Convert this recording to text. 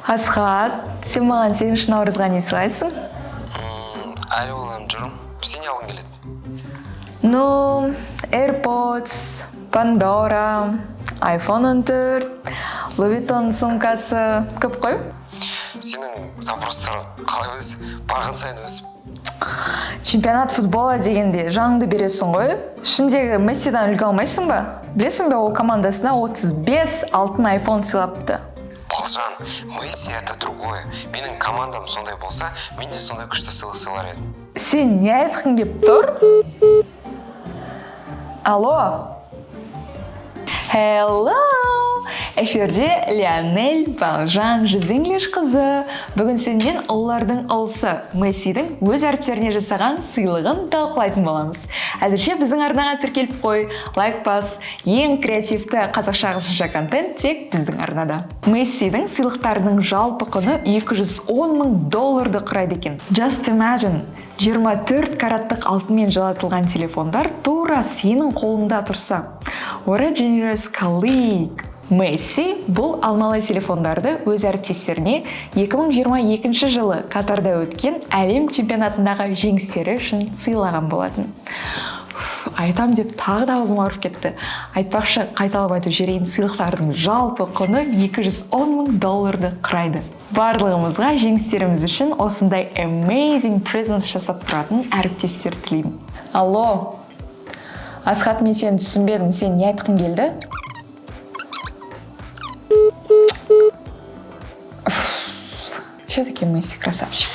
Асхат, сен маған 8 наурызға не сыйлайсың? Әлі ойланып жүрмін. Сен не алғың келеді? Ну, AirPods, Pandora, iPhone 14, Louis Vuitton сумкасы көп қой. Сенің запростарың қалай өз? Барған сайын өсіп. Чемпионат футбола дегенде жаныңды бересің ғой. Ішіндегі Мессидан үлгі алмайсың ба? Білесің бе, ол командасына 35 алтын iPhone сыйлапты. Балжан, Месси это другое. Менің командам сондай болса, мен де сондай күшті сыйлық сыйлар едім. Сен не айтқың келіп тұр? Алло? Hello! Эфирде Лионель Балжан жүз English қызы. Бүгін сенен ұлылардың ұлысы Мессидің өз әріптеріне жасаған сыйлығын талқылайтын боламыз. Әзірше біздің арнаға тіркеліп қой, лайк бас, ең креативті қазақша ағылшынша контент тек біздің арнада. Мессидің сыйлықтарының жалпы құны $210,000 құрайды екен. Just imagine! 24 караттық алтынмен жалатылған телефондар тура сенің қолында тұрса. What a generous colleague! Месси бұл алмалы телефондарды өз әріптестеріне 2022 жылы Катарда өткен әлем чемпионатындағы жеңістері үшін сыйлаған болатын. Айтам деп тағы да аузым ауырып кетті. Айтпақшы, қайталап айтып жіберейін, сыйлықтардың жалпы құны $210,000 құрайды. Барлығымызға жеңістеріміз үшін осындай amazing presents жасап тұратын әріптестер тілеймін. Алло, Асхат, мен сені түсінбедім, сен не айтқың келді? Все-таки Месси красавчик.